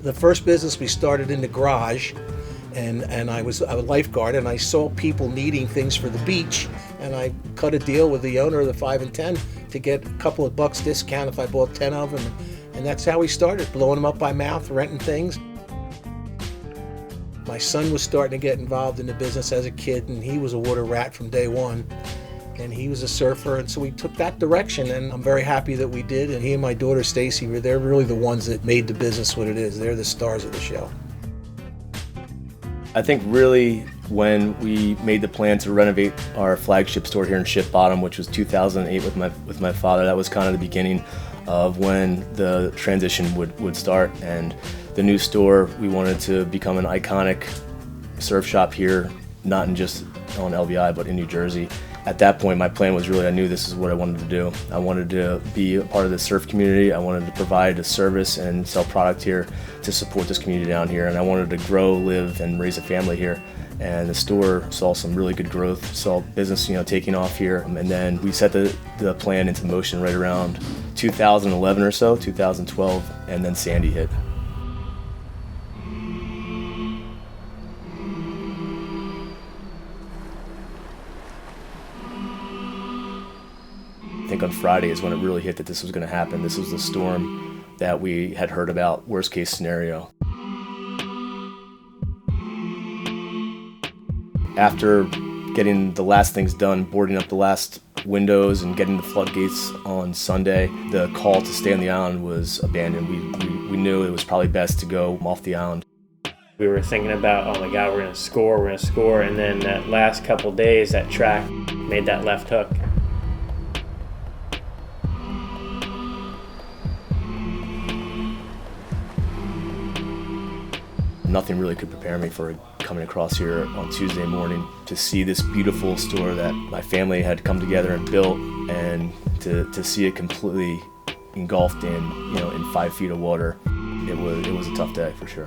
The first business we started in the garage, and I was a lifeguard, and I saw people needing things for the beach, and I cut a deal with the owner of the 5 and 10 to get a couple of bucks discount if I bought 10 of them, and that's how we started, blowing them up by mouth, renting things. My son was starting to get involved in the business as a kid, and he was a water rat from day one, and he was a surfer, and so we took that direction, and I'm very happy that we did. And he and my daughter Stacy, they're really the ones that made the business what it is. They're the stars of the show. I think really when we made the plan to renovate our flagship store here in Ship Bottom, which was 2008 with my father, that was kind of the beginning of when the transition would start. And the new store, we wanted to become an iconic surf shop here, not in just on LBI, but in New Jersey. At that point, my plan was really, I knew this is what I wanted to do. I wanted to be a part of the surf community. I wanted to provide a service and sell product here to support this community down here. And I wanted to grow, live, and raise a family here. And the store saw some really good growth, saw business, taking off here. And then we set the plan into motion right around 2011 or so, 2012, and then Sandy hit. I think on Friday is when it really hit that this was going to happen. This was the storm that we had heard about, worst case scenario. After getting the last things done, boarding up the last windows and getting the floodgates on Sunday, the call to stay on the island was abandoned. We knew it was probably best to go off the island. We were thinking about, oh my God, we're going to score, and then that last couple days, that track made that left hook. Nothing really could prepare me for coming across here on Tuesday morning to see this beautiful store that my family had come together and built, and to see it completely engulfed in 5 feet of water. It was a tough day for sure.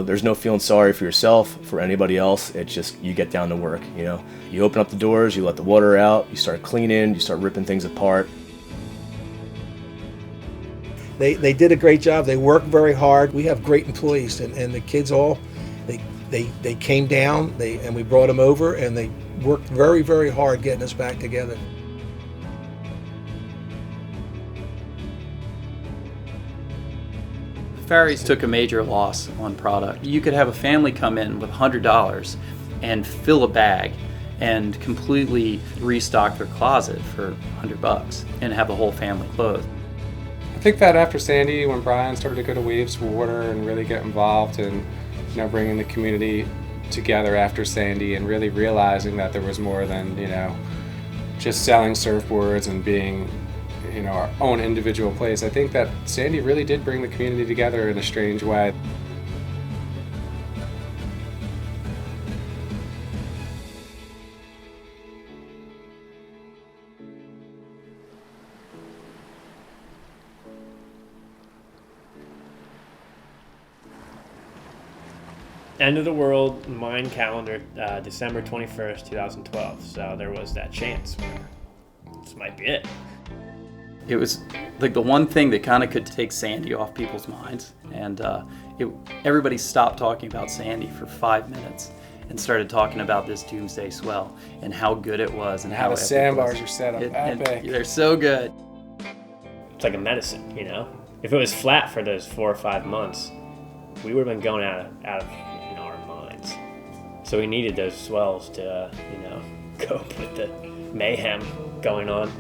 There's no feeling sorry for yourself, for anybody else. It's just you get down to work. You open up the doors, you let the water out, you start cleaning, you start ripping things apart. They did a great job. They worked very hard. We have great employees, and the kids all they came down. And we brought them over, and they worked very, very hard getting us back together. Farias took a major loss on product. You could have a family come in with $100 and fill a bag and completely restock their closet for $100 and have a whole family clothed. I think that after Sandy, when Brian started to go to Waves for Water and really get involved in bringing the community together after Sandy and really realizing that there was more than just selling surfboards and being our own individual place. I think that Sandy really did bring the community together in a strange way. End of the world, mine calendar, December 21st, 2012. So there was that chance where this might be it. It was like the one thing that kind of could take Sandy off people's minds, and everybody stopped talking about Sandy for 5 minutes and started talking about this doomsday swell and how good it was and how the sandbars are set up epic. They're so good. It's like a medicine, If it was flat for those 4 or 5 months, we would have been going out of our minds. So we needed those swells to cope with the mayhem going on.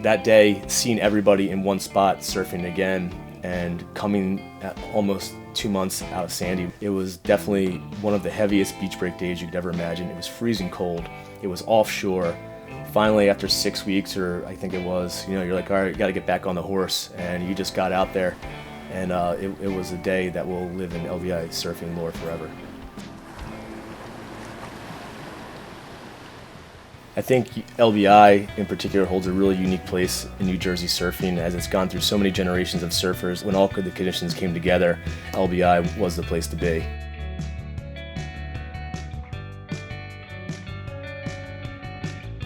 That day, seeing everybody in one spot surfing again and coming at almost 2 months out of Sandy, it was definitely one of the heaviest beach break days you could ever imagine. It was freezing cold. It was offshore. Finally, after 6 weeks, or I think it was, you're like, all right, you got to get back on the horse, and you just got out there, and it was a day that will live in LBI surfing lore forever. I think LBI in particular holds a really unique place in New Jersey surfing, as it's gone through so many generations of surfers. When all the conditions came together, LBI was the place to be.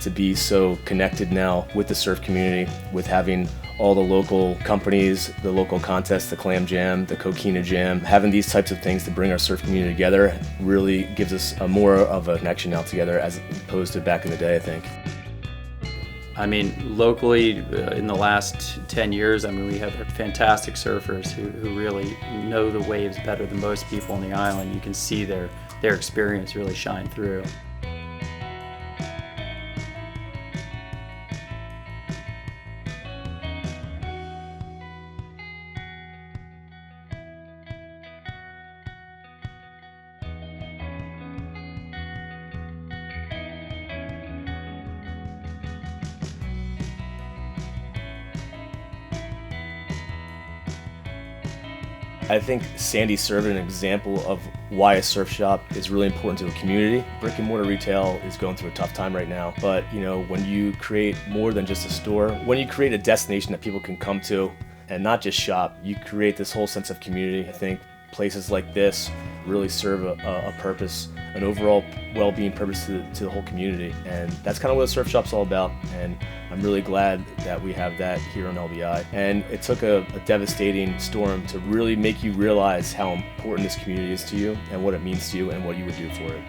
to be so connected now with the surf community, with having all the local companies, the local contests, the Clam Jam, the Coquina Jam. Having these types of things to bring our surf community together really gives us a more of a connection now together as opposed to back in the day, I think. I mean, locally, in the last 10 years, I mean, we have fantastic surfers who really know the waves better than most people on the island. You can see their experience really shine through. I think Sandy served an example of why a surf shop is really important to a community. Brick and mortar retail is going through a tough time right now, but when you create more than just a store, when you create a destination that people can come to and not just shop, you create this whole sense of community. I think places like this really serve a purpose, an overall well-being purpose to the whole community, and that's kind of what a surf shop's all about. And I'm really glad that we have that here on LBI. And it took a devastating storm to really make you realize how important this community is to you and what it means to you and what you would do for it.